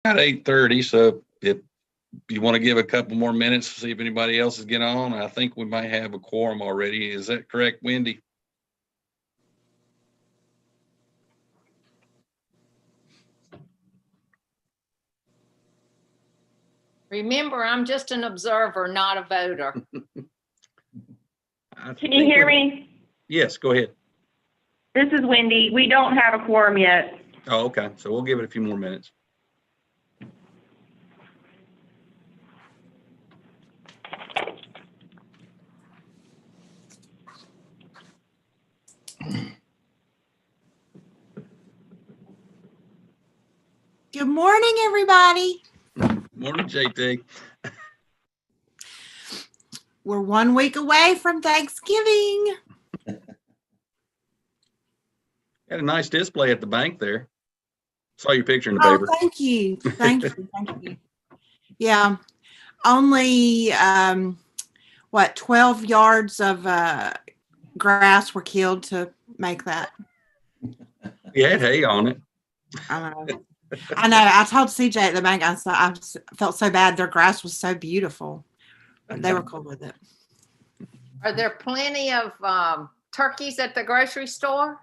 At 8:30, so if you want to give a couple more minutes to see if anybody else is getting on, I think we might have a quorum already. Is that correct, Wendy? Remember, I'm just an observer, not a voter. Can you hear me? Yes, go ahead. This is Wendy. We don't have a quorum yet. Oh, okay. So we'll give it a few more minutes. Good morning, everybody. Morning, JT. We're 1 week away from Thanksgiving. Had a nice display at the bank there. Saw your picture in the Oh, paper. thank you. Thank you. Thank you. Yeah. Only, 12 yards of grass were killed to make that. You had hay on it. I know. I told CJ at the bank, I felt so bad. Their grass was so beautiful. They were cool with it. Are there plenty of turkeys at the grocery store?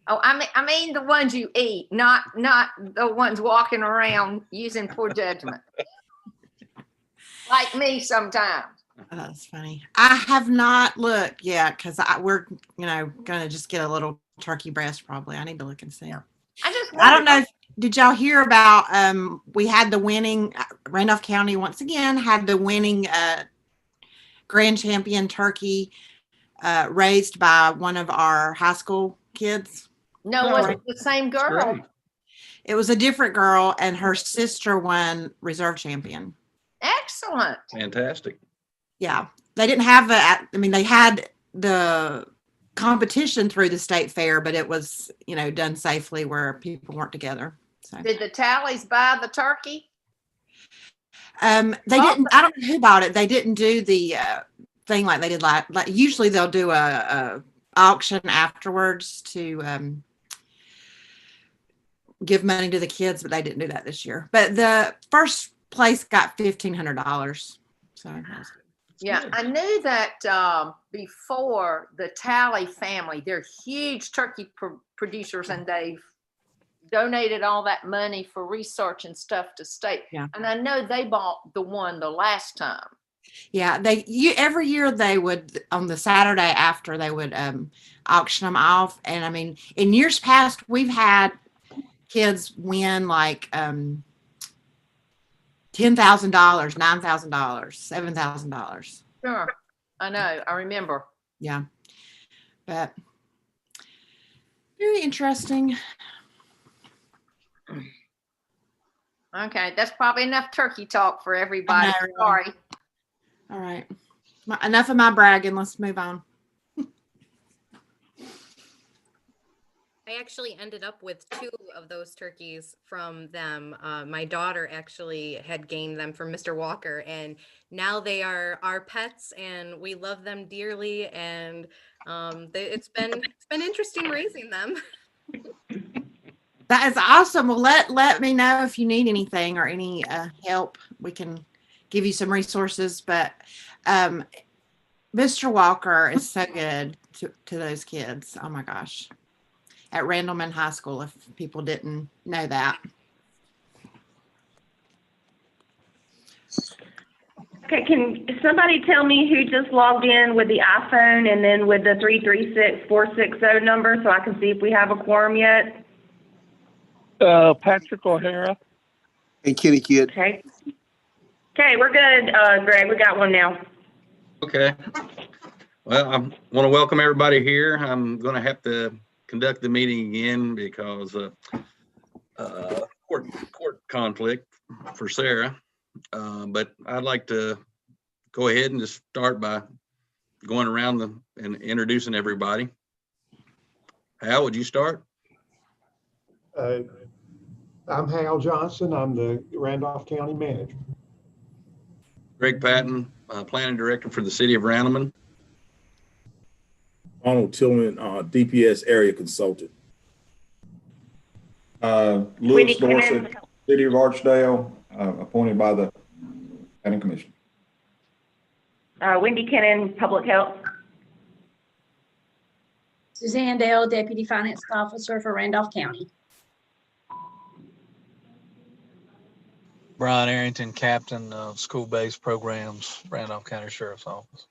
Oh, I mean the ones you eat, not the ones walking around using poor judgment. Like me sometimes. Oh, that's funny. I have not looked yet because we're going to just get a little turkey breast probably. I need to look and see. I don't know. Did y'all hear about, we had the winning, Randolph County once again had the winning grand champion turkey raised by one of our high school kids. No, was it the same girl? It was a different girl, and her sister won reserve champion. Excellent. Fantastic. Yeah. They didn't have they had the competition through the state fair, but it was, done safely where people weren't together. So Did the tallies buy the turkey? They didn't. I don't know who bought it. They didn't do the thing like they did like usually they'll do a auction afterwards to give money to the kids, but they didn't do that this year. But the first place got $1,500. So yeah, I knew that before the Talley family, they're huge turkey producers, and they've donated all that money for research and stuff to state. Yeah. And I know they bought the one the last time. Yeah, every year they would, on the Saturday after, they would auction them off. And I mean, in years past, we've had kids win like $10,000, $9,000, $7,000. Sure, I know, I remember. Yeah, but very interesting. Okay, that's probably enough turkey talk for everybody. Sorry. All right, enough of my bragging. Let's move on. I actually ended up with 2 of those turkeys from them. My daughter actually had gained them from Mr. Walker, and now they are our pets, and we love them dearly. And it's been interesting raising them. That is awesome. Well, let me know if you need anything or any help. We can give you some resources. But Mr. Walker is so good to those kids. Oh my gosh. At Randolph High School, if people didn't know that. Okay, can somebody tell me who just logged in with the iPhone and then with the 336-460 number so I can see if we have a quorum yet? Patrick O'Hara. And Kitty Kid. Okay. Okay, we're good, Greg. We got one now. Okay. Well, I want to welcome everybody here. I'm going to have to conduct the meeting again because court conflict for Sarah. But I'd like to go ahead and just start by going around and introducing everybody. Hal, would you start? I'm Hal Johnson. I'm the Randolph County Manager. Greg Patton, Planning Director for the City of Randleman. Arnold Tillman, DPS Area Consultant. Lewis Dorset, City of Archdale, appointed by the County Commission. Wendy Kennan, Public Health. Suzanne Dale, Deputy Finance Officer for Randolph County. Brian Arrington, Captain of School-Based Programs, Randolph County Sheriff's Office.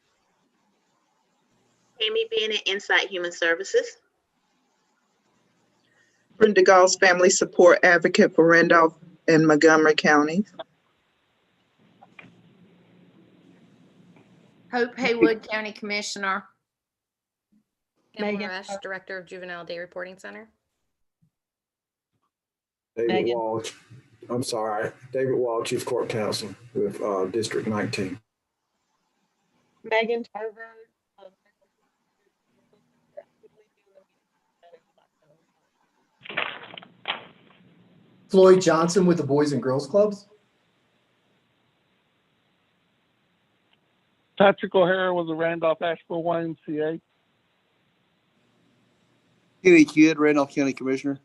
Amy Bennett, Insight Human Services. Brenda Gauss, Family Support Advocate for Randolph and Montgomery counties. Hope Haywood, County Commissioner. Pamela Rush, Director of Juvenile Day Reporting Center. David Wall, I'm sorry, David Wall, Chief Court Counsel with District 19. Megan Tarver. Floyd Johnson with the Boys and Girls Clubs. Patrick O'Hara with the Randolph Asheville YMCA. Kenny Kidd, Randolph County Commissioner.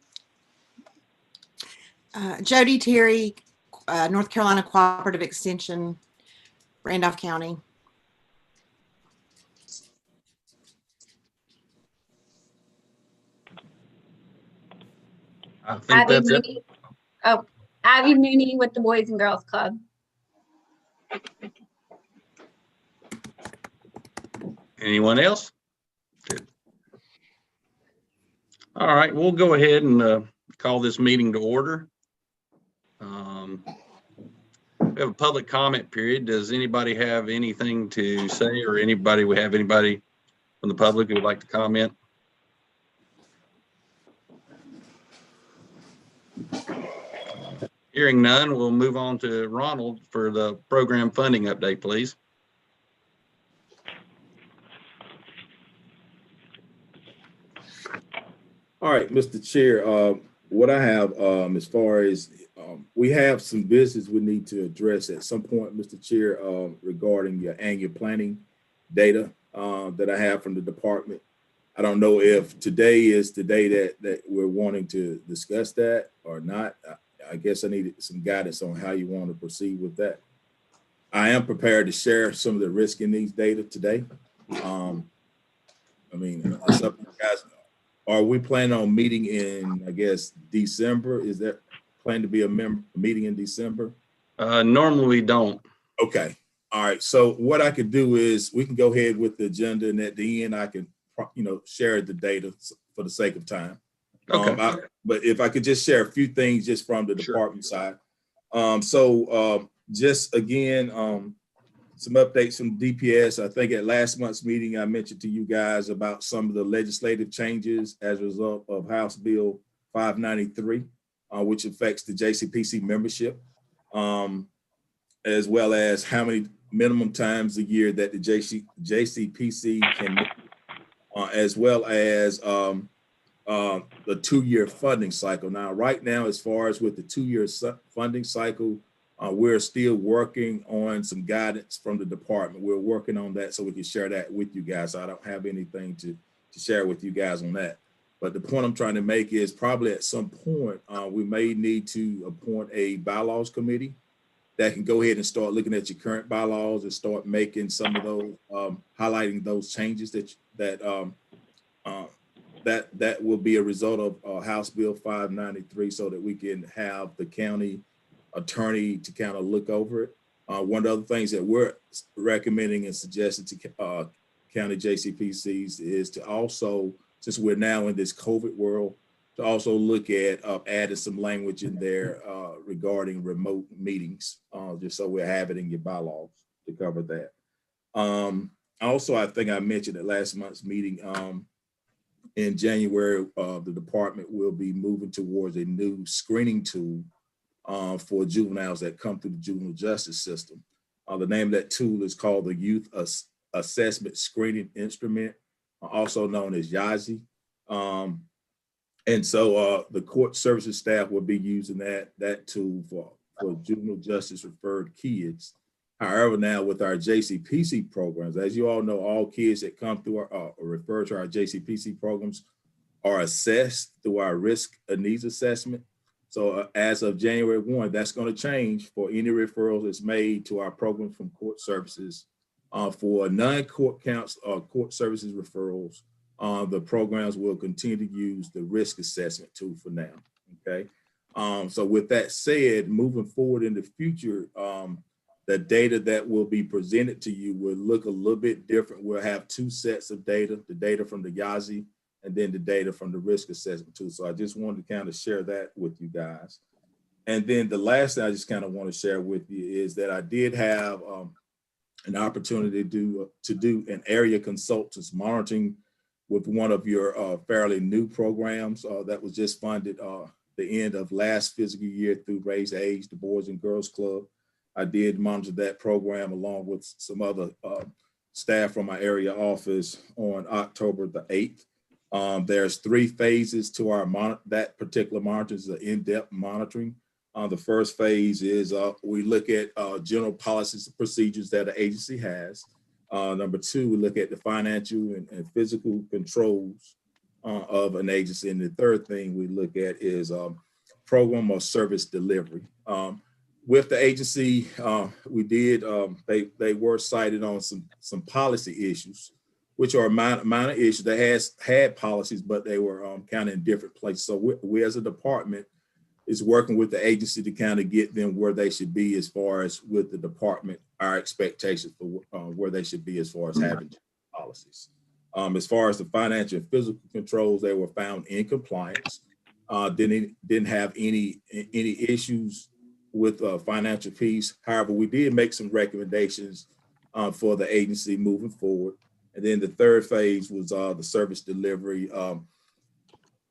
Jody Terry, North Carolina Cooperative Extension, Randolph County. I think that's it. Oh, Ivy Mooney with the Boys and Girls Club. Anyone else? Good. All right, we'll go ahead and call this meeting to order. We have a public comment period. Does anybody have anything to say, or anybody from the public who would like to comment? Hearing none, we'll move on to Ronald for the program funding update, please. All right, Mr. Chair, what I have as far as we have some business we need to address at some point, Mr. Chair, regarding your annual planning data that I have from the department. I don't know if today is the day that we're wanting to discuss that or not. I guess I need some guidance on how you want to proceed with that. I am prepared to share some of the risk in these data today. I mean, it's up to you guys. Are we planning on meeting in, I guess, December? Is that planned to be a meeting in December? Normally we don't. Okay. All right. So what I could do is we can go ahead with the agenda, and at the end I can, share the data for the sake of time. Okay. But if I could just share a few things just from the department side. Just again, some updates from DPS. I think at last month's meeting, I mentioned to you guys about some of the legislative changes as a result of House Bill 593, which affects the JCPC membership, as well as how many minimum times a year that the JCPC can meet, as well as the 2-year funding cycle. Now, right now, as far as with the 2-year funding cycle, we're still working on some guidance from the department. We're working on that so we can share that with you guys. I don't have anything to share with you guys on that. But the point I'm trying to make is probably at some point, we may need to appoint a bylaws committee that can go ahead and start looking at your current bylaws and start making some of those, highlighting those changes that will be a result of House Bill 593, so that we can have the county attorney to kind of look over it. One of the other things that we're recommending and suggesting to county JCPCs is to also, since we're now in this COVID world, to also look at adding some language in there regarding remote meetings, just so we have it in your bylaws to cover that. Also, I think I mentioned at last month's meeting, in January, the department will be moving towards a new screening tool for juveniles that come through the juvenile justice system. The name of that tool is called the Youth Assessment Screening Instrument, also known as YASI. And so the court services staff will be using that tool for juvenile justice referred kids. However, now with our JCPC programs, as you all know, all kids that come through or refer to our JCPC programs are assessed through our risk and needs assessment. So as of January 1, that's going to change for any referrals that's made to our program from court services. For non-court counts or court services referrals, the programs will continue to use the risk assessment tool for now. Okay. So with that said, moving forward in the future, the data that will be presented to you will look a little bit different. We'll have two sets of data, the data from the YAZI and then the data from the risk assessment tool. So I just wanted to kind of share that with you guys. And then the last thing I just kind of want to share with you is that I did have an opportunity to do an area consultants monitoring with one of your fairly new programs that was just funded the end of last fiscal year through Raise Age, the Boys and Girls Club. I did monitor that program along with some other staff from my area office on October the 8th. There's 3 phases to our that particular monitor is an in-depth monitoring. The first phase is we look at general policies and procedures that an agency has. Number 2, we look at the financial and physical controls of an agency. And the third thing we look at is program or service delivery. With the agency, we did, they were cited on some policy issues, which are minor issues. They had policies, but they were kind of in different places. So we as a department is working with the agency to kind of get them where they should be as far as with the department, our expectations for where they should be as far as having policies. As far as the financial and physical controls, they were found in compliance. Didn't have any issues with financial piece. However, we did make some recommendations for the agency moving forward. And then the third phase was the service delivery.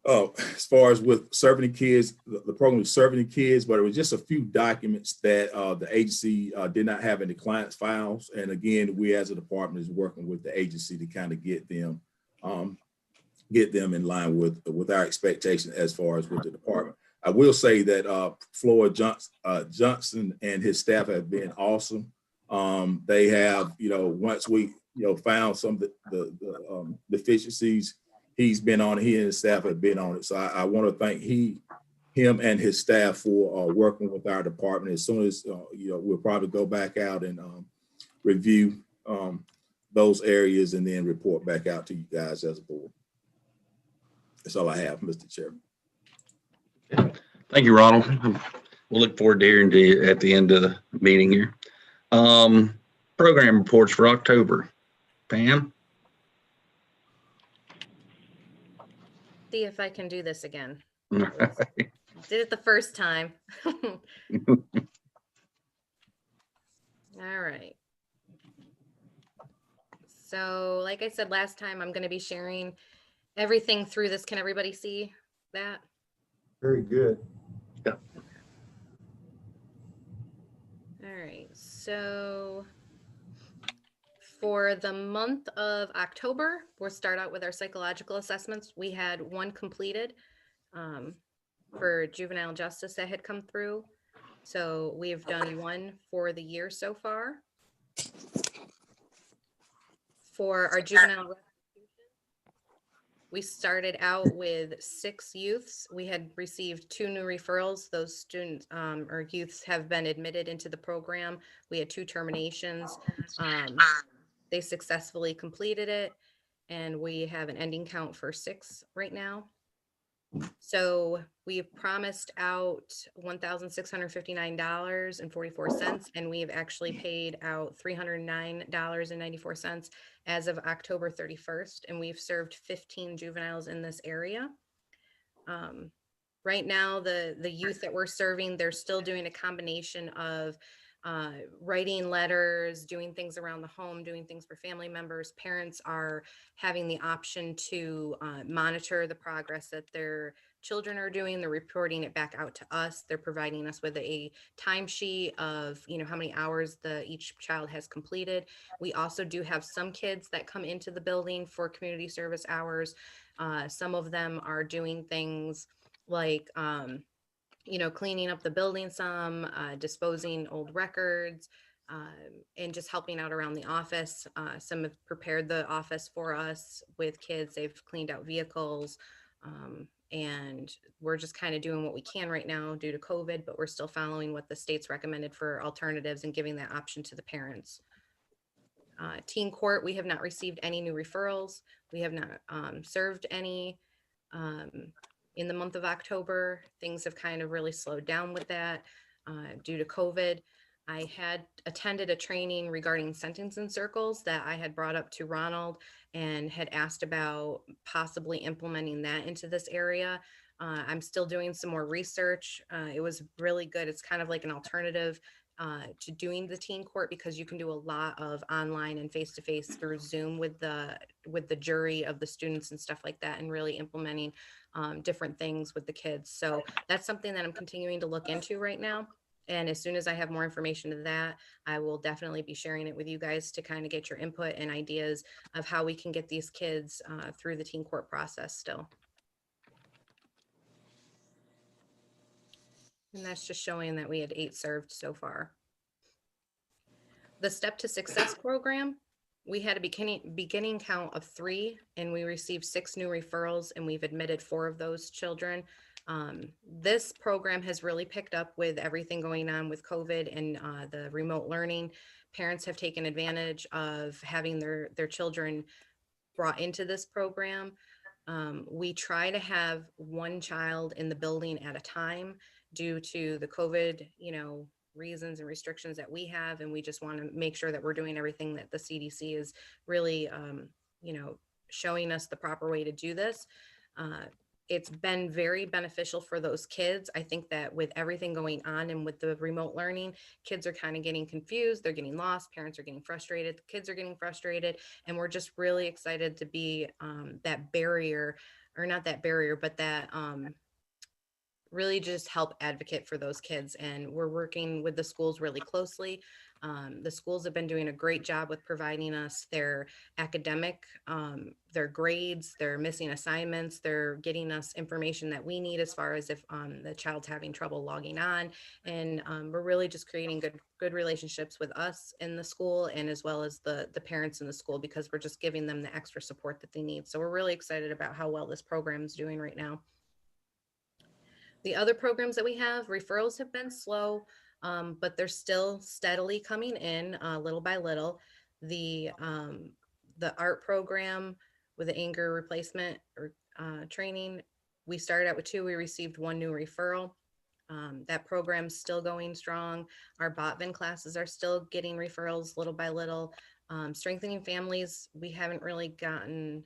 As far as with serving the kids, the program was serving the kids, but it was just a few documents that the agency did not have in the client's files. And again, we as a department is working with the agency to kind of get them in line with our expectations as far as with the department. I will say that Floyd Johnson and his staff have been awesome. They have, once we, found some of the deficiencies, he's been on it. He and his staff have been on it. So I want to thank him and his staff for working with our department. As soon as, we'll probably go back out and review those areas and then report back out to you guys as a board. That's all I have, Mr. Chairman. Thank you, Ronald. We'll look forward to hearing to you at the end of the meeting here. Program reports for October. Pam? See if I can do this again. Did it the first time. All right. So like I said last time, I'm going to be sharing everything through this. Can everybody see that? Very good. Yeah. All right. So for the month of October, we'll start out with our psychological assessments. We had one completed for juvenile justice that had come through. So we've done one for the year so far. For our juvenile restitution, we started out with 6 youths. We had received 2 new referrals. Those students or youths have been admitted into the program. We had 2 terminations. They successfully completed it, and we have an ending count for 6 right now. So we've promised out $1,659.44, and we've actually paid out $309.94 as of October 31st, and we've served 15 juveniles in this area. Right now, the youth that we're serving, they're still doing a combination of writing letters, doing things around the home, doing things for family members. Parents are having the option to monitor the progress that their children are doing. They're reporting it back out to us. They're providing us with a timesheet of, how many hours each child has completed. We also do have some kids that come into the building for community service hours. Some of them are doing things like cleaning up the building, some disposing old records, and just helping out around the office. Some have prepared the office for us with kids. They've cleaned out vehicles, And we're just kind of doing what we can right now due to COVID, but we're still following what the state's recommended for alternatives and giving that option to the parents. Teen court, we have not received any new referrals. We have not served any in the month of October. Things have kind of really slowed down with that due to COVID. I had attended a training regarding sentencing circles that I had brought up to Ronald and had asked about possibly implementing that into this area. I'm still doing some more research. It was really good. It's kind of like an alternative to doing the teen court, because you can do a lot of online and face-to-face through Zoom with the jury of the students and stuff like that, and really implementing different things with the kids. So that's something that I'm continuing to look into right now. And as soon as I have more information to that, I will definitely be sharing it with you guys to kind of get your input and ideas of how we can get these kids through the teen court process still. And that's just showing that we had 8 served so far. The Step to Success program, we had a beginning count of 3, and we received 6 new referrals, and we've admitted 4 of those children. This program has really picked up with everything going on with COVID and the remote learning. Parents have taken advantage of having their children brought into this program. We try to have 1 child in the building at a time due to the COVID, reasons and restrictions that we have. And we just want to make sure that we're doing everything that the CDC is really, showing us the proper way to do this. It's been very beneficial for those kids. I think that with everything going on and with the remote learning, kids are kind of getting confused. They're getting lost. Parents are getting frustrated. The kids are getting frustrated. And we're just really excited to be that barrier, or not that barrier, but that really just help advocate for those kids. And we're working with the schools really closely. The schools have been doing a great job with providing us their academic, their grades, their missing assignments. They're getting us information that we need as far as if the child's having trouble logging on. And we're really just creating good relationships with us in the school, and as well as the parents in the school, because we're just giving them the extra support that they need. So we're really excited about how well this program is doing right now. The other programs that we have, referrals have been slow, but they're still steadily coming in little by little. The art program with the anger replacement or training, we started out with 2. We received 1 new referral. That program's still going strong. Our Botvin classes are still getting referrals little by little. Strengthening families, we haven't really gotten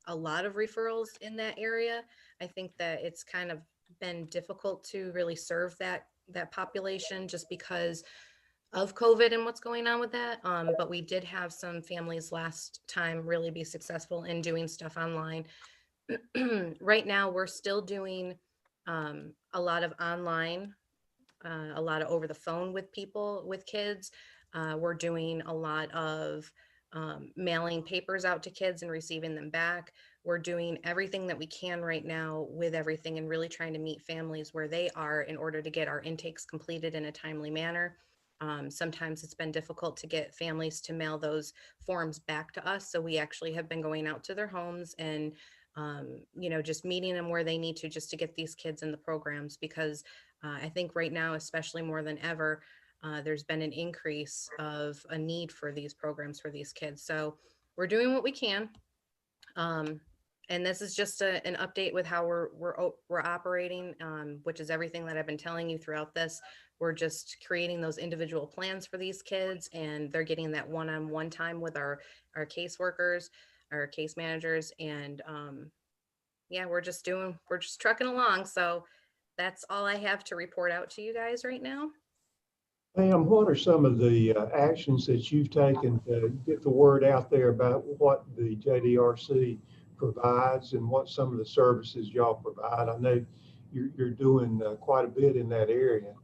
a lot of referrals in that area. I think that it's kind of been difficult to really serve that population just because of COVID and what's going on with that. But we did have some families last time really be successful in doing stuff online. Right now, we're still doing a lot of online, a lot of over the phone with people, with kids. We're doing a lot of mailing papers out to kids and receiving them back. We're doing everything that we can right now with everything, and really trying to meet families where they are in order to get our intakes completed in a timely manner. Sometimes it's been difficult to get families to mail those forms back to us. So we actually have been going out to their homes and, just meeting them where they need to, just to get these kids in the programs, because I think right now, especially more than ever, there's been an increase of a need for these programs for these kids. So we're doing what we can. And this is just an update with how we're operating, which is everything that I've been telling you throughout this. We're just creating those individual plans for these kids, and they're getting that one-on-one time with our caseworkers, our case managers. And we're just trucking along. So that's all I have to report out to you guys right now. Pam, what are some of the actions that you've taken to get the word out there about what the JDRC provides and what some of the services y'all provide? I know you're doing quite a bit in that area.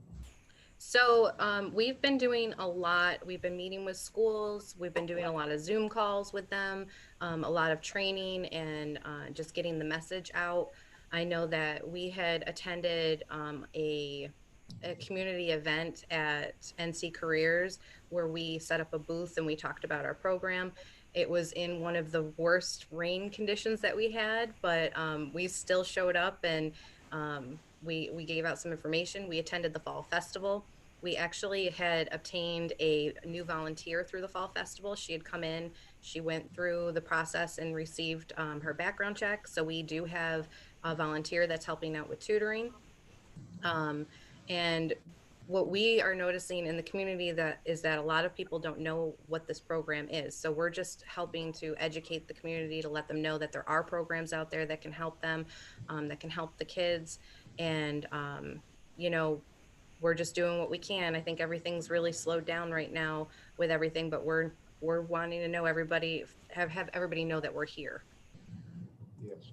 So we've been doing a lot. We've been meeting with schools. We've been doing a lot of Zoom calls with them, a lot of training, and just getting the message out. I know that we had attended a community event at NC Careers where we set up a booth and we talked about our program. It was in one of the worst rain conditions that we had, but we still showed up, and we gave out some information. We attended the fall festival. We actually had obtained a new volunteer through the fall festival. She had come in, she went through the process and received her background check. So we do have a volunteer that's helping out with tutoring. And what we are noticing in the community is that a lot of people don't know what this program is. So we're just helping to educate the community to let them know that there are programs out there that can help them, that can help the kids. And, you know, we're just doing what we can. I think everything's really slowed down right now with everything, but we're wanting to know everybody, have everybody know that we're here. Yes.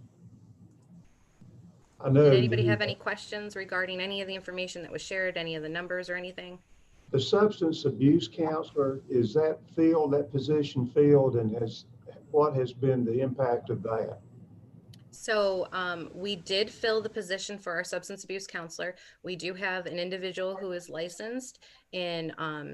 I know. Did anybody have any questions regarding any of the information that was shared, any of the numbers or anything? The substance abuse counselor, is that position filled, and what has been the impact of that? So we did fill the position for our substance abuse counselor. We do have an individual who is licensed in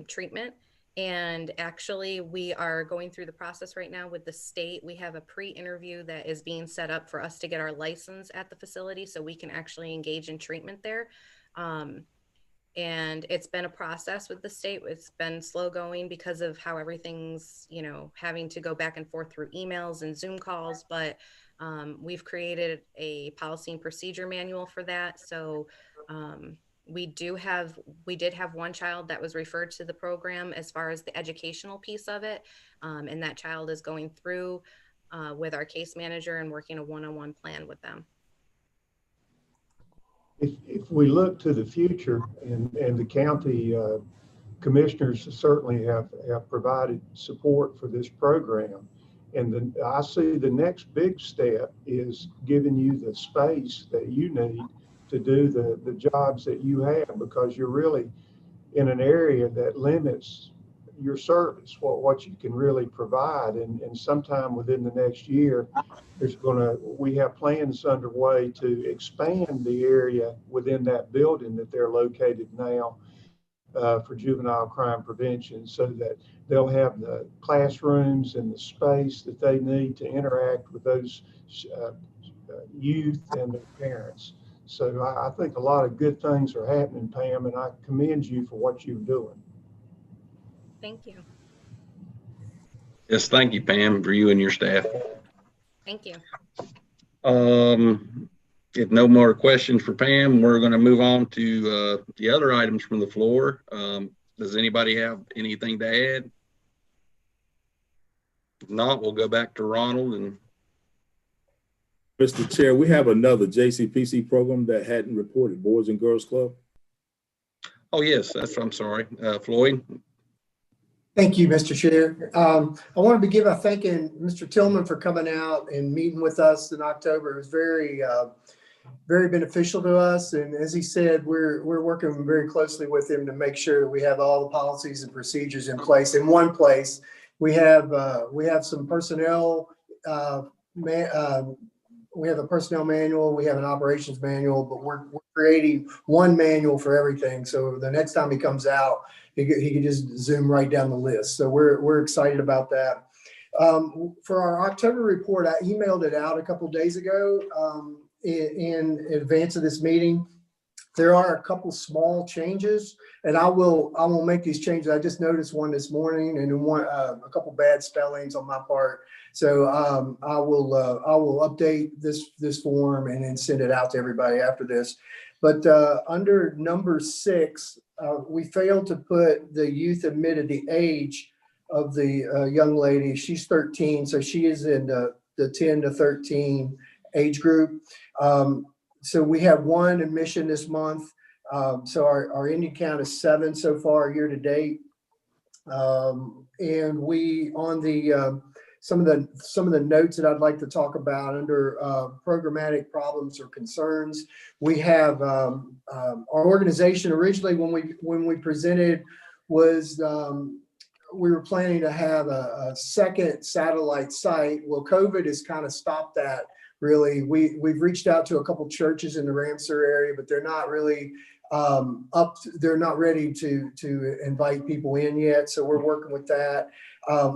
treatment. And actually, we are going through the process right now with the state. We have a pre-interview that is being set up for us to get our license at the facility so we can actually engage in treatment there. And it's been a process with the state. It's been slow going because of how everything's, you know, having to go back and forth through emails and Zoom calls. But we've created a policy and procedure manual for that. So we did have one child that was referred to the program as far as the educational piece of it. And that child is going through with our case manager and working a one-on-one plan with them. If we look to the future, and the county commissioners certainly have provided support for this program, and I see the next big step is giving you the space that you need to do the jobs that you have, because you're really in an area that limits your service, what you can really provide. And sometime within the next year, we have plans underway to expand the area within that building that they're located now for juvenile crime prevention, so that they'll have the classrooms and the space that they need to interact with those youth and their parents. So I think a lot of good things are happening, Pam, and I commend you for what you're doing. Thank you. Yes, thank you, Pam, for you and your staff. Thank you. If no more questions for Pam, we're going to move on to the other items from the floor. Does anybody have anything to add? If not, we'll go back to Ronald. And Mr. Chair, we have another JCPC program that hadn't reported, Boys and Girls Club. Oh, yes, I'm sorry. Floyd? Thank you, Mr. Chair. I want to begin by thanking Mr. Tillman for coming out and meeting with us in October. It was very, very beneficial to us. And as he said, we're working very closely with him to make sure that we have all the policies and procedures in place. In one place, we have some personnel, we have a personnel manual, we have an operations manual, but we're creating one manual for everything. So the next time he comes out, he can just zoom right down the list. So we're excited about that. For our October report, I emailed it out a couple of days ago in advance of this meeting. There are a couple small changes, and I will make these changes. I just noticed one this morning, and a couple bad spellings on my part. So I will update this form and then send it out to everybody after this. But under number 6, we failed to put the youth admitted, the age of the young lady. She's 13, so she is in the 10 to 13 age group. So we have 1 admission this month. So our Indian count is 7 so far year to date. And we on the some of the notes that I'd like to talk about under programmatic problems or concerns. We have our organization originally when we presented was we were planning to have a second satellite site. Well, COVID has kind of stopped that. Really, we've reached out to a couple churches in the Ramseur area, but they're not really they're not ready to invite people in yet. So we're working with that.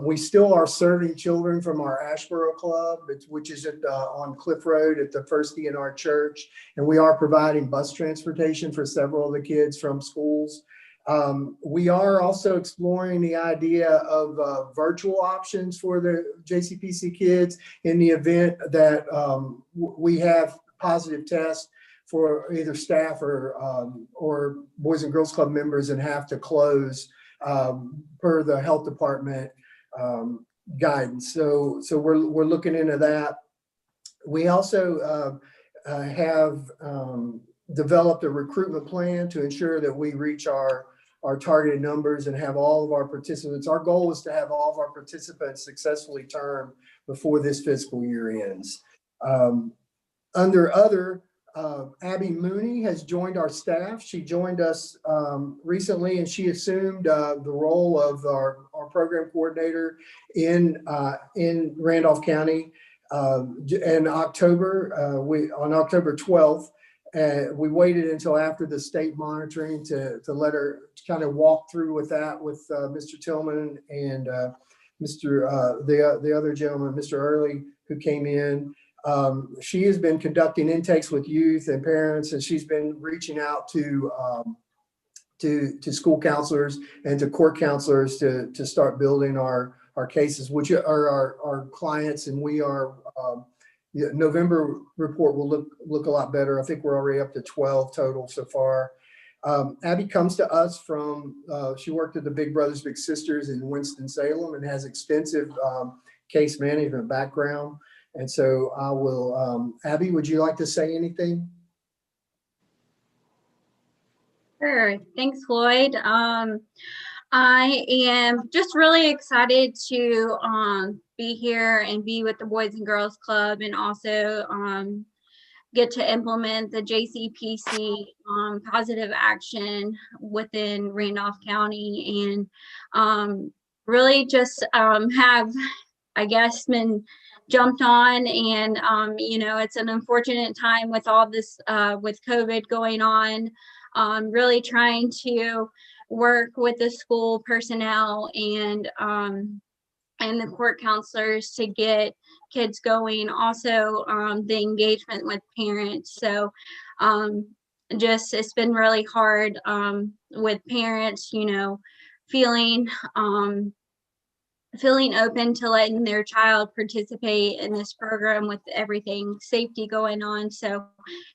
We still are serving children from our Ashboro Club, which is on Cliff Road at the First DNR Church. And we are providing bus transportation for several of the kids from schools. We are also exploring the idea of virtual options for the JCPC kids in the event that we have positive tests for either staff or Boys and Girls Club members and have to close per the health department guidance. So we're looking into that. We also have developed a recruitment plan to ensure that we reach our targeted numbers and have all of our participants. Our goal is to have all of our participants successfully termed before this fiscal year ends. Under other, Abby Mooney has joined our staff. She joined us recently, and she assumed the role of our program coordinator in Randolph County. In October, on October 12th, we waited until after the state monitoring to let her kind of walk through with that with Mr. Tillman and the other gentleman, Mr. Early, who came in. She has been conducting intakes with youth and parents, and she's been reaching out to school counselors and to court counselors to start building our cases, which are our clients, and we are. November report will look a lot better. I think we're already up to 12 total so far. Abby comes to us from, she worked at the Big Brothers Big Sisters in Winston-Salem and has extensive case management background. And so I will, Abby, would you like to say anything? Sure. Thanks, Floyd. I am just really excited to be here and be with the Boys and Girls Club, and also get to implement the JCPC positive action within Randolph County, and really just have, I guess, been jumped on, and it's an unfortunate time with all this with COVID going on. Really trying to work with the school personnel and the court counselors to get kids going. Also, the engagement with parents. So just it's been really hard with parents, feeling open to letting their child participate in this program with everything safety going on. So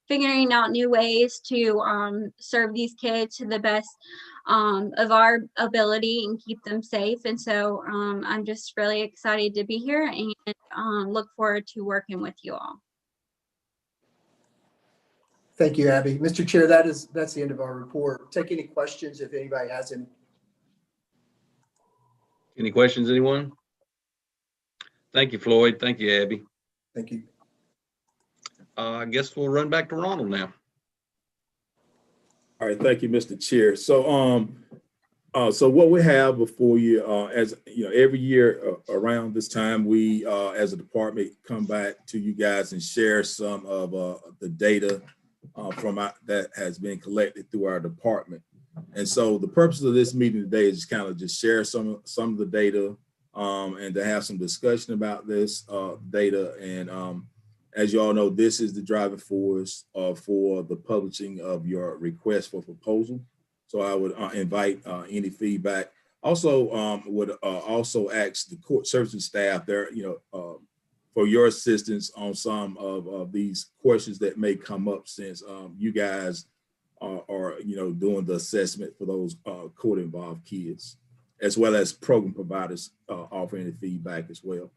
figuring out new ways to serve these kids to the best of our ability and keep them safe. And so I'm just really excited to be here and look forward to working with you all. Thank you, Abby. Mr. Chair, that's the end of our report. Take any questions if anybody has any. Any questions, anyone? Thank you, Floyd. Thank you, Abby. Thank you. I guess we'll run back to Ronald now. All right, thank you, Mr. Chair. So, so what we have before you, as you know, every year around this time, we, as a department, come back to you guys and share some of the data that has been collected through our department. And so the purpose of this meeting today is just kind of just share some of the data and to have some discussion about this data. And as you all know, this is the driving force for the publishing of your request for proposal. So I would invite any feedback. Also, would also ask the court services staff there, for your assistance on some of these questions that may come up, since you guys are doing the assessment for those court-involved kids, as well as program providers offering the feedback as well.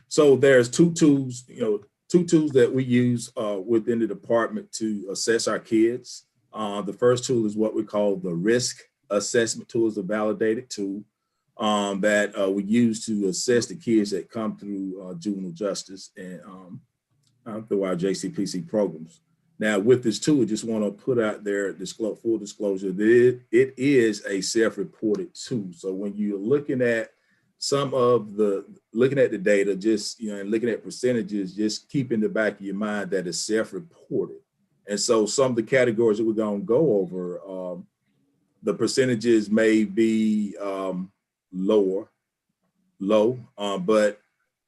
So there's two tools that we use within the department to assess our kids. The first tool is what we call the risk assessment tool. Is a validated tool that we use to assess the kids that come through juvenile justice and through our JCPC programs. Now, with this tool, I just want to put out there full disclosure that it is a self-reported tool. So when you're looking at looking at the data, just and looking at percentages, just keep in the back of your mind that it's self-reported. And so some of the categories that we're going to go over, the percentages may be low, but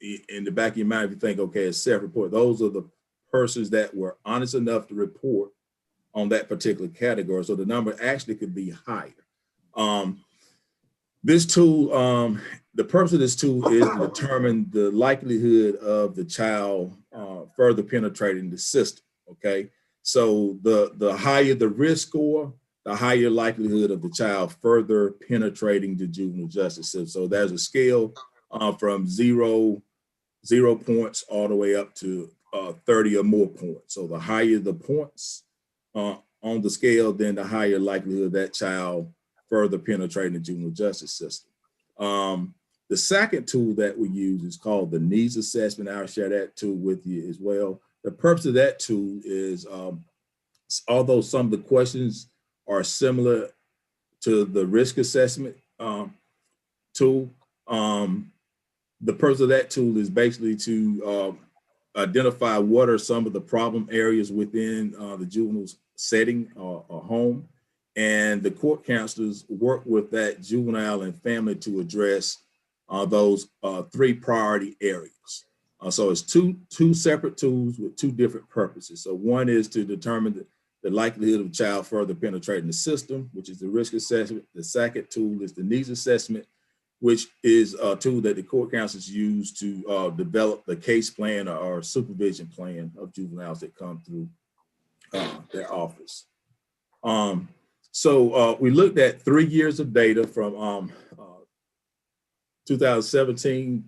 in the back of your mind, if you think, okay, it's self-report, those are the persons that were honest enough to report on that particular category. So the number actually could be higher. This tool, the purpose of this tool is to determine the likelihood of the child further penetrating the system, okay? So the higher the risk score, the higher likelihood of the child further penetrating the juvenile justice system. So there's a scale from zero points all the way up to 30 or more points. So the higher the points on the scale, then the higher likelihood that child further penetrating the juvenile justice system. The second tool that we use is called the needs assessment. I'll share that tool with you as well. The purpose of that tool is, although some of the questions are similar to the risk assessment tool, the purpose of that tool is basically to identify what are some of the problem areas within the juvenile's setting or home. And the court counselors work with that juvenile and family to address those 3 priority areas. So it's two separate tools with 2 different purposes. So one is to determine the likelihood of a child further penetrating the system, which is the risk assessment. The second tool is the needs assessment, which is a tool that the court counselors use to develop the case plan or supervision plan of juveniles that come through their office. So we looked at 3 years of data from 2017,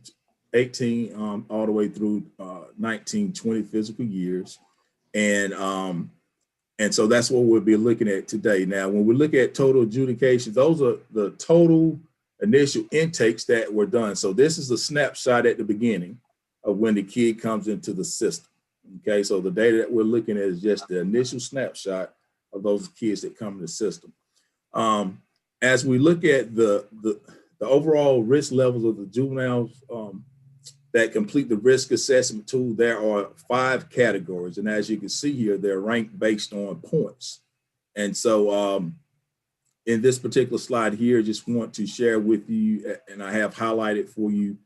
18, all the way through 19, 20 physical years. And so that's what we'll be looking at today. Now, when we look at total adjudications, those are the total initial intakes that were done. So this is a snapshot at the beginning of when the kid comes into the system. Okay, so the data that we're looking at is just the initial snapshot of those kids that come in the system. As we look at the overall risk levels of the juveniles that complete the risk assessment tool, there are 5 categories. And as you can see here, they're ranked based on points. And so in this particular slide here, just want to share with you, and I have highlighted for you,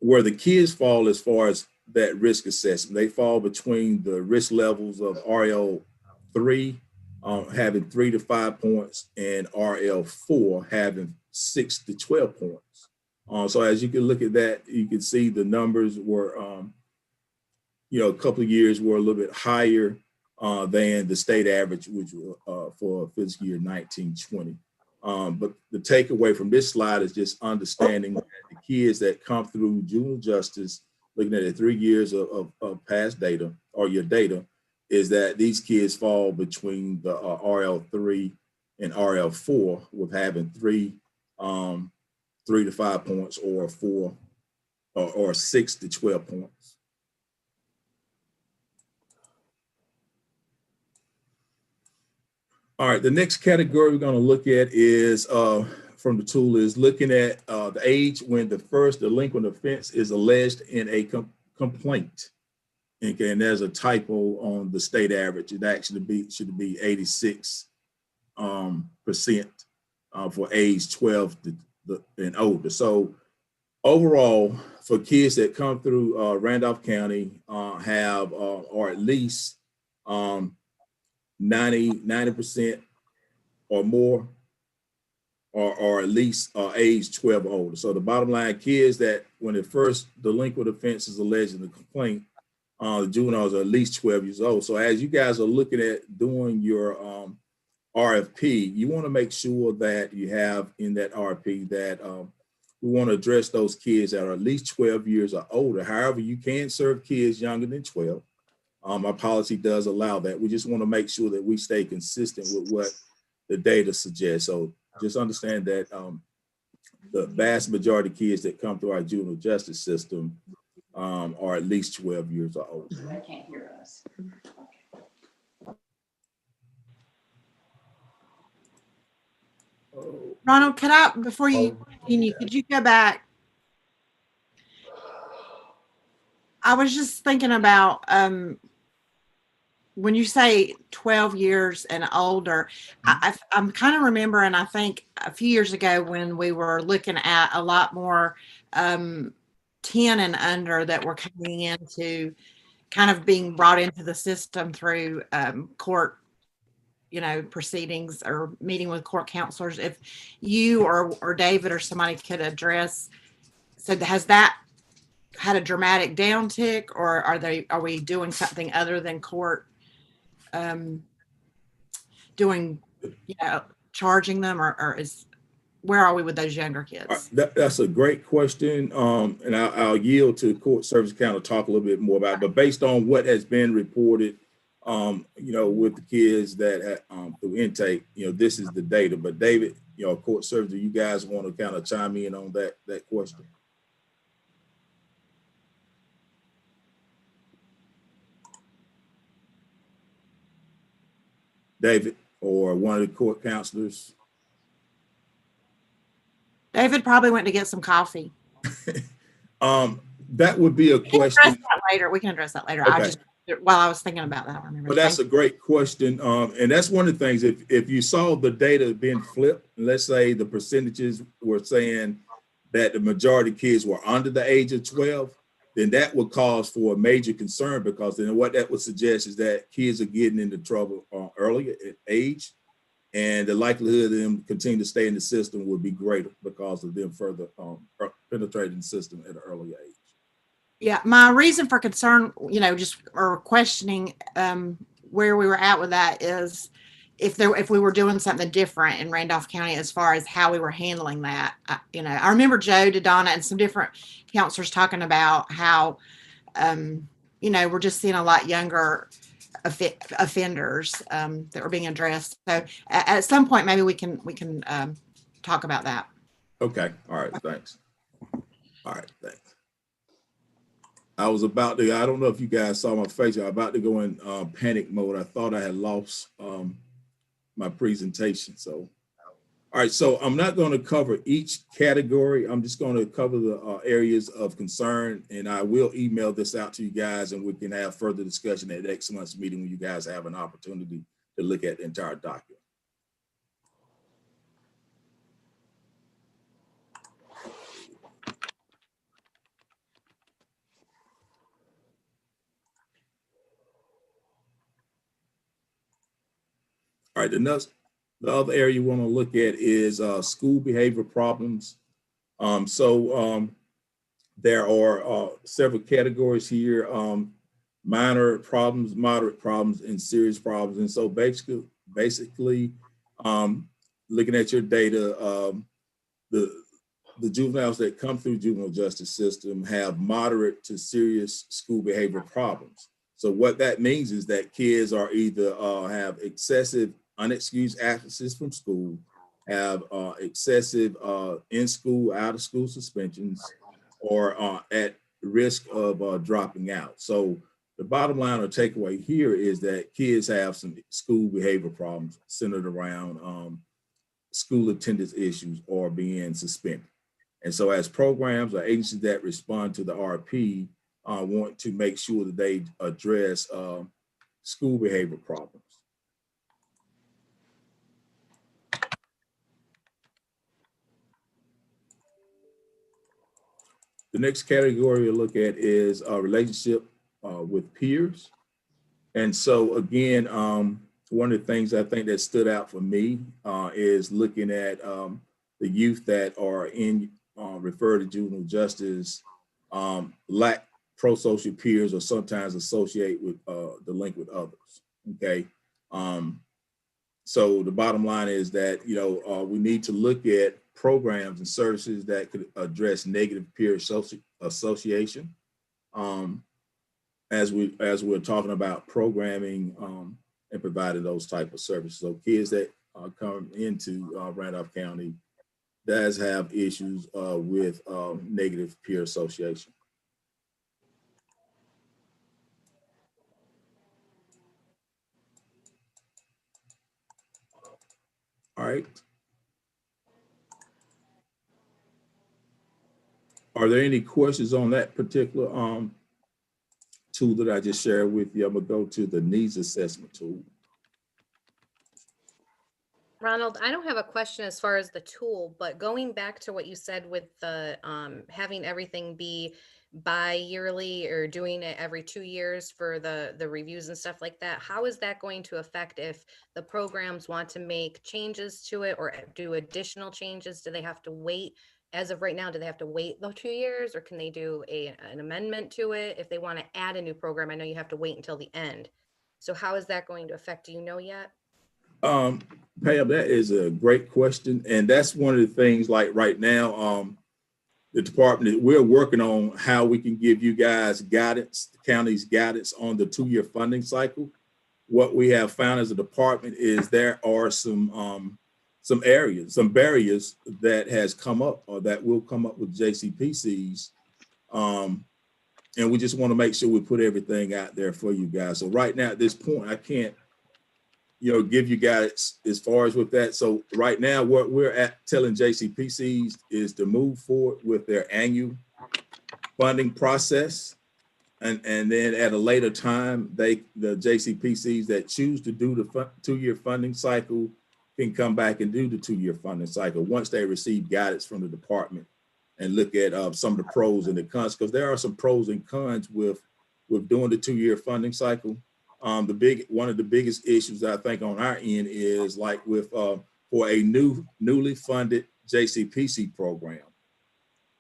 where the kids fall as far as that risk assessment. They fall between the risk levels of RL3 having 3 to 5 points and RL4 having 6 to 12 points. So as you can look at that, you can see the numbers were, a couple of years were a little bit higher than the state average, which for fiscal year 19-20. But the takeaway from this slide is just understanding that the kids that come through juvenile justice, looking at the 3 years of past data or your data, is that these kids fall between the RL3 and RL4 with having 3 to 5 points or 4 or 6 to 12 points. All right, the next category we're going to look at is from the tool is looking at the age when the first delinquent offense is alleged in a complaint. Okay, and there's a typo on the state average. It actually should be 86% for age 12 and older. So overall, for kids that come through Randolph County have or at least 90% or more, or at least age 12 or older. So the bottom line, kids that when the first delinquent offense is alleged in the complaint, the juveniles are at least 12 years old. So as you guys are looking at doing your RFP, you want to make sure that you have in that RFP that we want to address those kids that are at least 12 years or older. However, you can serve kids younger than 12. Our policy does allow that. We just want to make sure that we stay consistent with what the data suggests. So just understand that the vast majority of kids that come through our juvenile justice system are at least 12 years or older. I can't hear us. Ronald, before you continue, could you go back? I was just thinking about when you say 12 years and older, I'm kind of remembering, I think a few years ago when we were looking at a lot more 10 and under that were coming into kind of being brought into the system through court, proceedings or meeting with court counselors. If you or David or somebody could address, so has that had a dramatic downtick, or are we doing something other than court doing, charging them, or where are we with those younger kids? That's a great question. And I'll yield to court service account to talk a little bit more about it. But based on what has been reported, with the kids that through intake, this is the data. But David, court service, do you guys want to kind of chime in on that question? David, or one of the court counselors? David probably went to get some coffee. That would be a question. We can address that later. Okay. While I was thinking about that, I remember. But that's a great question. And that's one of the things, if you saw the data being flipped, let's say the percentages were saying that the majority of kids were under the age of 12, then that would cause for a major concern, because then what that would suggest is that kids are getting into trouble early at age, and the likelihood of them continue to stay in the system would be greater because of them further penetrating the system at an early age. Yeah, my reason for concern, or questioning where we were at with that is if we were doing something different in Randolph County as far as how we were handling that. I remember Joe, Donna, and some different counselors talking about how, we're just seeing a lot younger offenders that were being addressed. So at some point, maybe we can talk about that. Okay. All right. Thanks. All right. Thanks. I was about to, I don't know if you guys saw my face. I was about to go in panic mode. I thought I had lost my presentation. So, all right. So I'm not going to cover each category. I'm just going to cover the areas of concern, and I will email this out to you guys, and we can have further discussion at next month's meeting when you guys have an opportunity to look at the entire document. All right, the other area you want to look at is school behavior problems. There are several categories here: minor problems, moderate problems, and serious problems. And so basically, looking at your data, the juveniles that come through juvenile justice system have moderate to serious school behavior problems. So what that means is that kids are either have excessive unexcused absences from school, have excessive in-school, out-of-school suspensions, or at risk of dropping out. So the bottom line or takeaway here is that kids have some school behavior problems centered around school attendance issues or being suspended. And so as programs or agencies that respond to the RP want to make sure that they address school behavior problems. The next category to look at is a relationship with peers. And so again, one of the things I think that stood out for me is looking at the youth that are in referred to juvenile justice lack pro-social peers or sometimes associate with the link with others. Okay. So the bottom line is that, we need to look at programs and services that could address negative peer association. As we're talking about programming and providing those type of services. So kids that come into Randolph County does have issues with negative peer association. All right. Are there any questions on that particular tool that I just shared with you, I'm gonna go to the needs assessment tool. Ronald, I don't have a question as far as the tool, but going back to what you said with the having everything be bi-yearly or doing it every 2 years for the reviews and stuff like that, how is that going to affect if the programs want to make changes to it or do additional changes? Do they have to wait? As of right now, do they have to wait the 2 years, or can they do an amendment to it if they want to add a new program? I know you have to wait until the end. So how is that going to affect? Do you know yet? Pam, that is a great question. And that's one of the things, like right now, the department, we're working on how we can give you guys guidance, the county's guidance on the 2-year funding cycle. What we have found as a department is there are some areas, some barriers that has come up or that will come up with JCPCs. And we just want to make sure we put everything out there for you guys. So right now at this point, I can't, give you guys as far as with that. So right now, what we're at telling JCPCs is to move forward with their annual funding process. And then at a later time, the JCPCs that choose to do the 2-year funding cycle can come back and do the 2-year funding cycle once they receive guidance from the department and look at some of the pros and the cons, because there are some pros and cons with doing the 2-year funding cycle. One of the biggest issues I think on our end is like with for a newly funded JCPC program,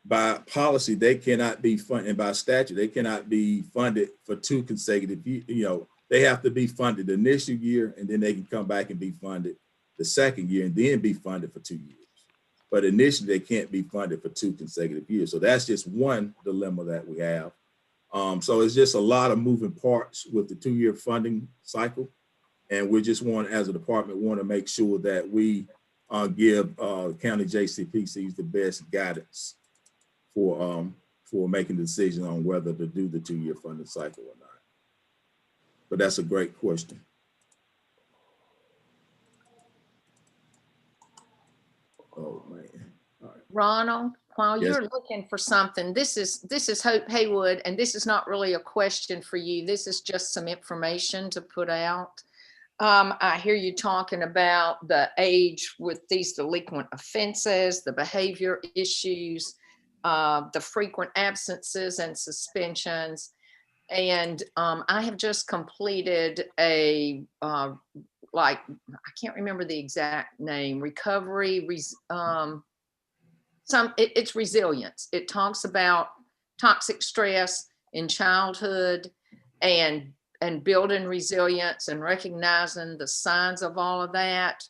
by policy they cannot be funded, and by statute they cannot be funded for 2 consecutive years. They have to be funded the initial year, and then they can come back and be funded the second year, and then be funded for 2 years. But initially they can't be funded for 2 consecutive years. So that's just one dilemma that we have. So it's just a lot of moving parts with the 2-year funding cycle. And we just as a department, want to make sure that we give county JCPCs the best guidance for making the decision on whether to do the 2-year funding cycle or not. But that's a great question. Oh man. All right. Ronald, while Yes. you're looking for something, this is Hope Haywood, and this is not really a question for you. This is just some information to put out. I hear you talking about the age with these delinquent offenses, the behavior issues, the frequent absences and suspensions. And I have just completed a, I can't remember the exact name, recovery, it's resilience. It talks about toxic stress in childhood and building resilience and recognizing the signs of all of that.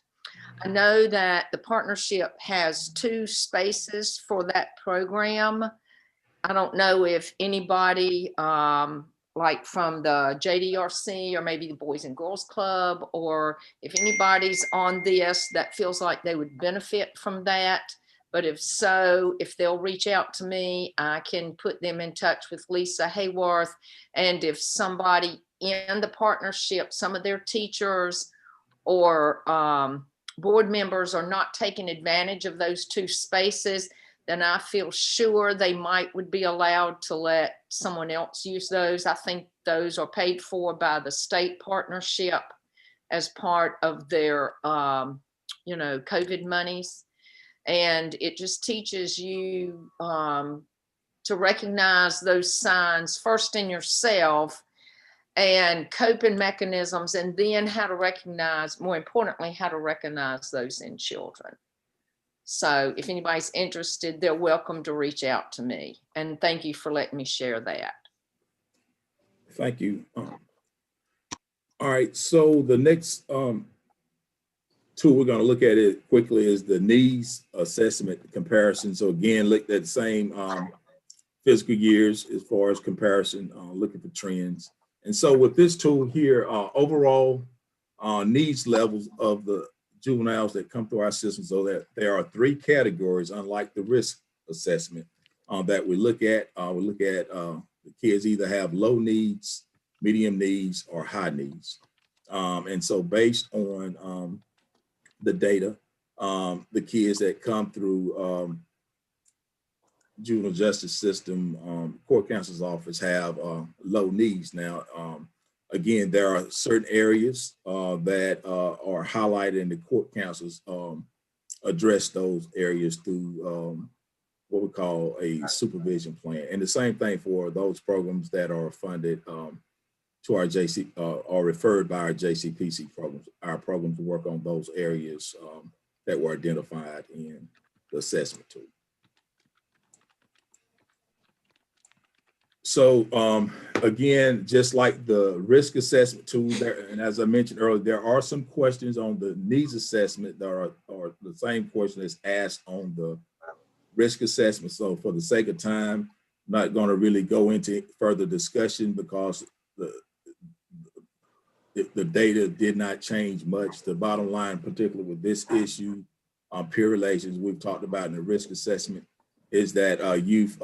I know that the partnership has 2 spaces for that program. I don't know if anybody like from the JDRC or maybe the Boys and Girls Club, or if anybody's on this that feels like they would benefit from that. But if so, if they'll reach out to me, I can put them in touch with Lisa Hayworth. And if somebody in the partnership, some of their teachers or board members are not taking advantage of those 2 spaces, then I feel sure they would be allowed to let someone else use those. I think those are paid for by the state partnership as part of their, COVID monies. And it just teaches you to recognize those signs first in yourself and coping mechanisms, and then how to recognize, more importantly, how to recognize those in children. So if anybody's interested, they're welcome to reach out to me. And thank you for letting me share that. Thank you. All right, so the next tool we're going to look at it quickly is the needs assessment comparison. So again, look at the same fiscal years as far as comparison, looking for trends. And so with this tool here, overall needs levels of the juveniles that come through our system, so that there are 3 categories, unlike the risk assessment that we look at. We look at the kids either have low needs, medium needs, or high needs. And so based on the data, the kids that come through juvenile justice system, court counsel's office have low needs. Now, again, there are certain areas that are highlighted in the court counsel's address those areas through what we call a supervision plan. And the same thing for those programs that are funded to our JC or referred by our JCPC programs. Our programs work on those areas that were identified in the assessment tool. So again, just like the risk assessment tool there, and as I mentioned earlier, there are some questions on the needs assessment that are the same question that's asked on the risk assessment. So for the sake of time, I'm not going to really go into further discussion because the data did not change much. The bottom line, particularly with this issue on peer relations we've talked about in the risk assessment, is that youth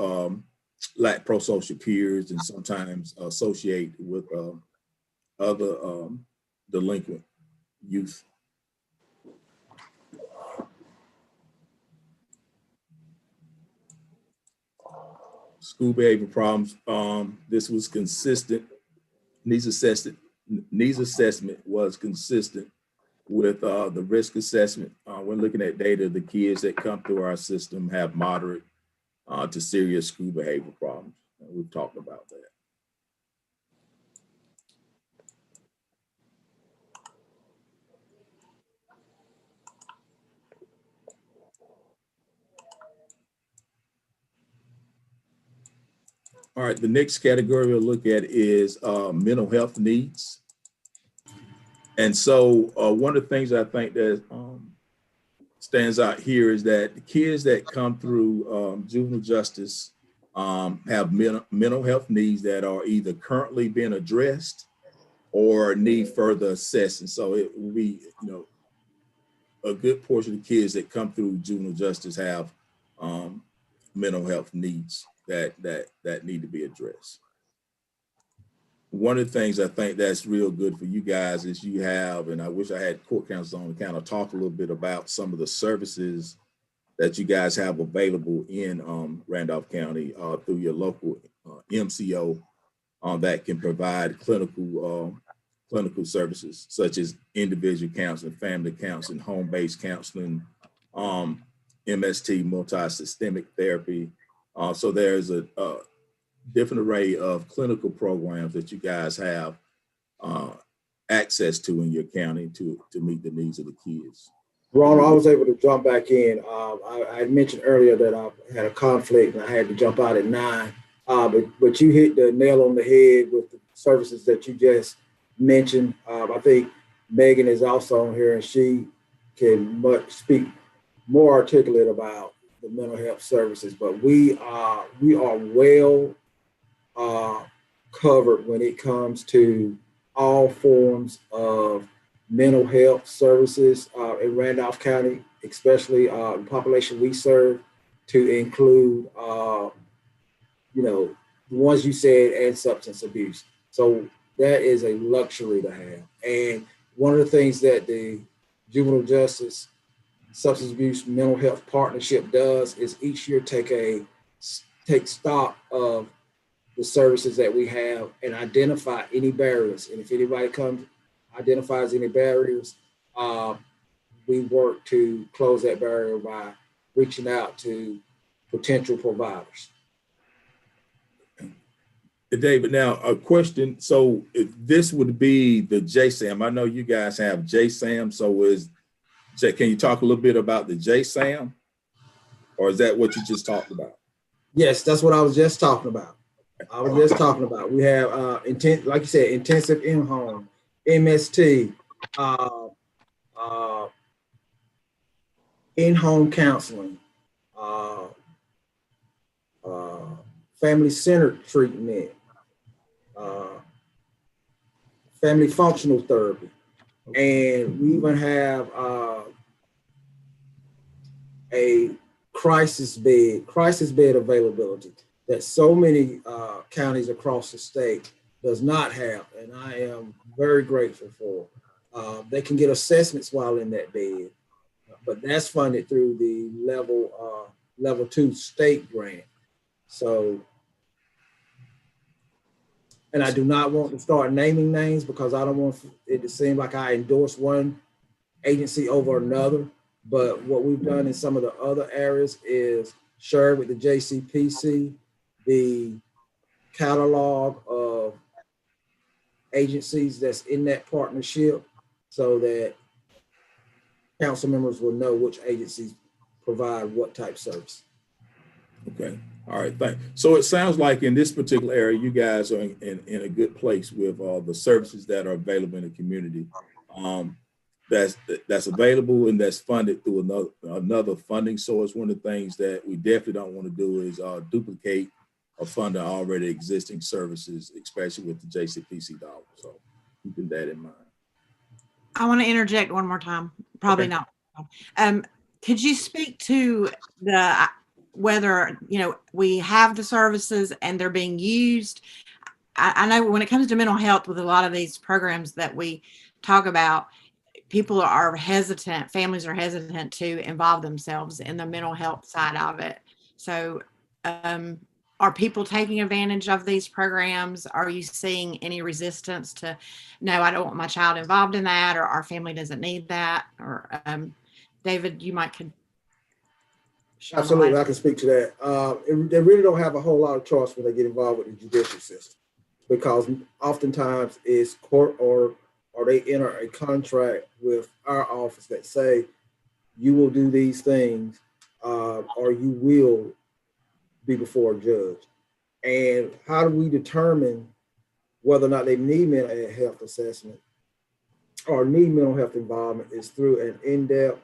lack pro-social peers and sometimes associate with other delinquent youth. School behavior problems. This was consistent. Needs assessment was consistent with the risk assessment. When looking at data, the kids that come through our system have moderate to serious school behavior problems. We've talked about that. All right, the next category we'll look at is mental health needs. And so one of the things I think that stands out here is that the kids that come through juvenile justice have mental health needs that are either currently being addressed or need further assessment. So it will be, a good portion of the kids that come through juvenile justice have mental health needs that need to be addressed. One of the things I think that's real good for you guys is you have, and I wish I had court counsel on to kind of talk a little bit about some of the services that you guys have available in Randolph County through your local MCO that can provide clinical services such as individual counseling, family counseling, home-based counseling, MST, multi-systemic therapy. So there's a different array of clinical programs that you guys have access to in your county to meet the needs of the kids. Ronald, I was able to jump back in. I mentioned earlier that I had a conflict and I had to jump out at 9. But you hit the nail on the head with the services that you just mentioned. I think Megan is also on here and she can speak more articulate about the mental health services. But we are well covered when it comes to all forms of mental health services in Randolph County, especially the population we serve, to include, the ones you said, and substance abuse. So that is a luxury to have. And one of the things that the Juvenile Justice Substance Abuse Mental Health Partnership does is each year take stock of the services that we have and identify any barriers. And if anybody identifies any barriers, we work to close that barrier by reaching out to potential providers. David, now a question. So this would be the JSAM. I know you guys have JSAM. So can you talk a little bit about the JSAM? Or is that what you just talked about? Yes, that's what I was just talking about. We have, like you said, intensive in-home, MST, in-home counseling, family-centered treatment, family functional therapy. And we even have a crisis bed availability that so many counties across the state does not have, and I am very grateful for. They can get assessments while in that bed, but that's funded through the level 2 state grant. So, and I do not want to start naming names because I don't want it to seem like I endorse one agency over another. But what we've done in some of the other areas is share with the JCPC the catalog of agencies that's in that partnership so that council members will know which agencies provide what type of service. Okay. All right. Thanks. So it sounds like in this particular area, you guys are in a good place with the services that are available in the community. That's available and that's funded through another funding source. One of the things that we definitely don't want to do is duplicate or fund the already existing services, especially with the JCPC dollars. So keeping that in mind. I want to interject one more time. Probably Okay. not. Could you speak to the whether we have the services and they're being used? I know when it comes to mental health with a lot of these programs that we talk about, people are hesitant, families are hesitant to involve themselves in the mental health side of it. So are people taking advantage of these programs? Are you seeing any resistance to, no, I don't want my child involved in that, or our family doesn't need that? Or David, you might could. Absolutely, I can speak to that. They really don't have a whole lot of choice when they get involved with the judicial system, because oftentimes it's court or they enter a contract with our office that say you will do these things or you will be before a judge. And how do we determine whether or not they need mental health assessment or need mental health involvement is through an in-depth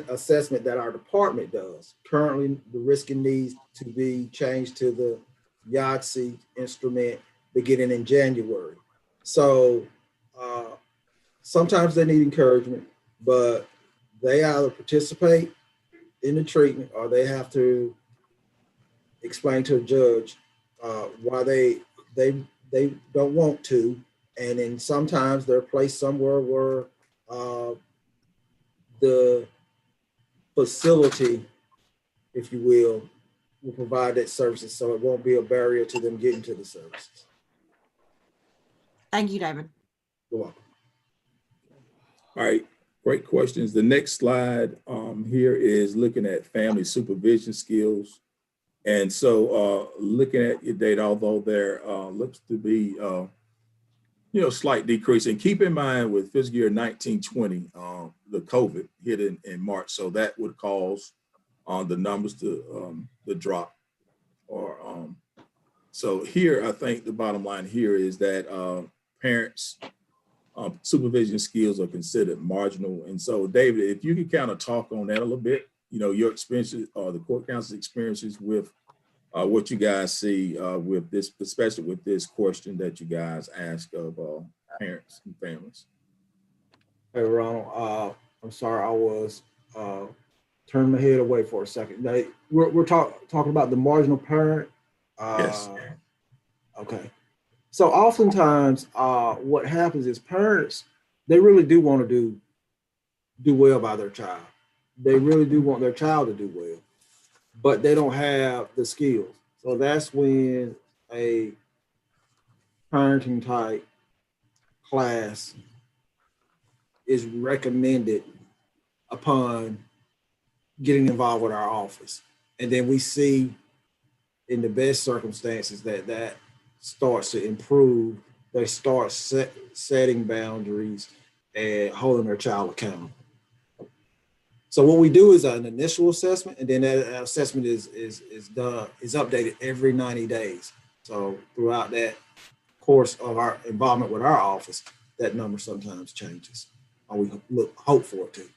assessment that our department does. Currently, the risking needs to be changed to the YATSE instrument beginning in January. So sometimes they need encouragement, but they either participate in the treatment or they have to explain to a judge why they don't want to. And then sometimes they're placed somewhere where the facility, if you will provide that services, so it won't be a barrier to them getting to the services. Thank you, David. You're welcome. All right, great questions. The next slide here is looking at family supervision skills. And so looking at your data, although there looks to be slight decrease, and keep in mind with fiscal year 1920, the COVID hit in March, so that would cause the numbers to drop. So here, I think the bottom line here is that parents' supervision skills are considered marginal. And so, David, if you could kind of talk on that a little bit, your experiences or the court counsel's experiences with what you guys see with this, especially with this question that you guys ask of parents and families. Hey, Ronald, I'm sorry, I was turning my head away for a second. Now, we're talking about the marginal parent. Yes. Okay. So oftentimes what happens is parents, they really do want to do well by their child. They really do want their child to do well, but they don't have the skills. So that's when a parenting type class is recommended upon getting involved with our office. And then we see in the best circumstances that starts to improve. They start setting boundaries and holding their child accountable. So what we do is an initial assessment, and then that assessment is updated every 90 days. So throughout that course of our involvement with our office, that number sometimes changes, or we hope for it to.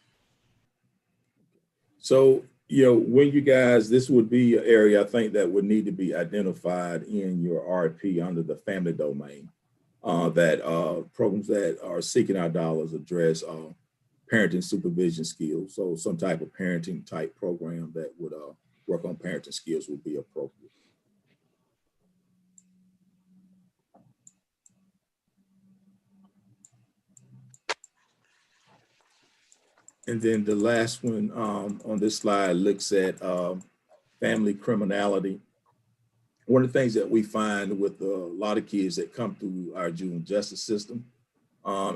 So, when you guys, this would be an area I think that would need to be identified in your RFP under the family domain, that programs that are seeking our dollars address parenting supervision skills. So some type of parenting type program that would work on parenting skills would be appropriate. And then the last one on this slide looks at family criminality. One of the things that we find with a lot of kids that come through our juvenile justice system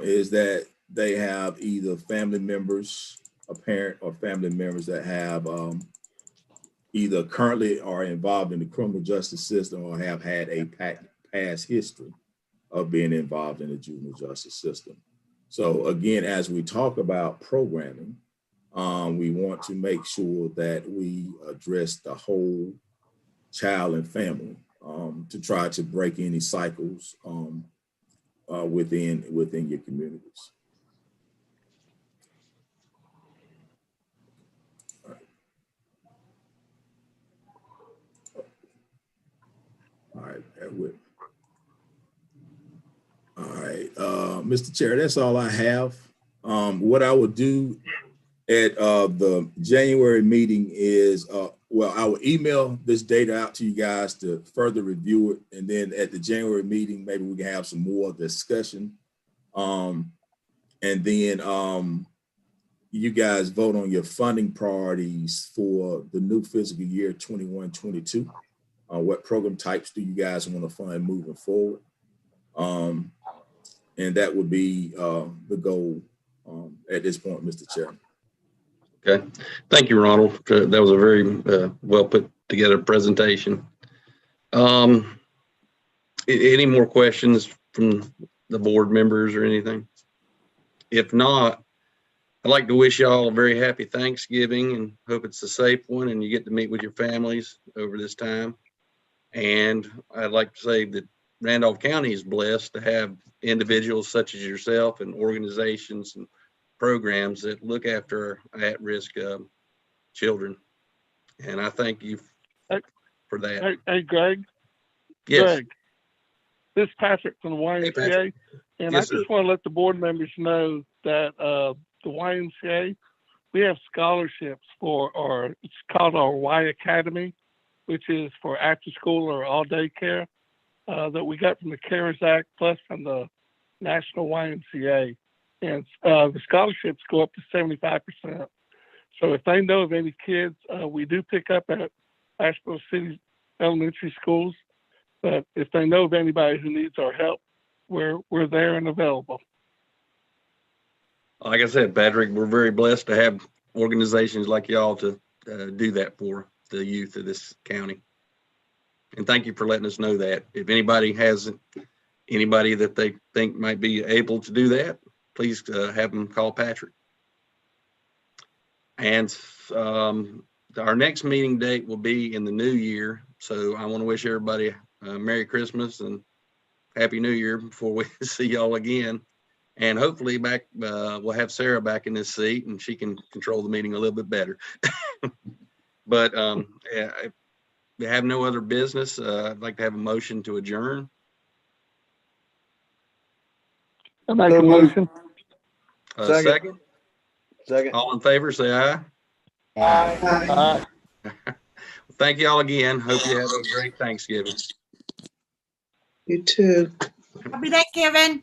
is that they have either family members, a parent or family members that have either currently are involved in the criminal justice system or have had a past history of being involved in the juvenile justice system. So again, as we talk about programming, we want to make sure that we address the whole child and family to try to break any cycles within your communities. All right, bear with me. All right, Mr. Chair, that's all I have. What I will do at the January meeting is, well, I will email this data out to you guys to further review it. And then at the January meeting, maybe we can have some more discussion. And then you guys vote on your funding priorities for the new fiscal year 21-22. What program types do you guys want to fund moving forward? And that would be the goal at this point, Mr. Chairman. Okay, thank you, Ronald. That was a very well put together presentation. Any more questions from the board members or anything? If not, I'd like to wish y'all a very happy Thanksgiving and hope it's a safe one and you get to meet with your families over this time. And I'd like to say that Randolph County is blessed to have individuals such as yourself and organizations and programs that look after at-risk children. And I thank you for that. Hey, Greg. Yes. Greg, this is Patrick from the YMCA. And Yes, I just want to let the board members know that the YMCA, we have scholarships for, or it's called our Y Academy, which is for after school or all day care that we got from the CARES Act plus from the National YMCA. And the scholarships go up to 75%. So if they know of any kids, we do pick up at Asheville City Elementary Schools. But if they know of anybody who needs our help, we're there and available. Like I said, Patrick, we're very blessed to have organizations like y'all to do that for the youth of this county. And thank you for letting us know that. If anybody has anybody that they think might be able to do that, please have them call Patrick. And our next meeting date will be in the new year. So I want to wish everybody a Merry Christmas and Happy New Year before we see y'all again. And hopefully we'll have Sarah back in this seat and she can control the meeting a little bit better. But if we have no other business, I'd like to have a motion to adjourn. I make a motion. Second. All in favor, say aye. Aye. Thank you all again. Hope you have a great Thanksgiving. You too. Happy Thanksgiving.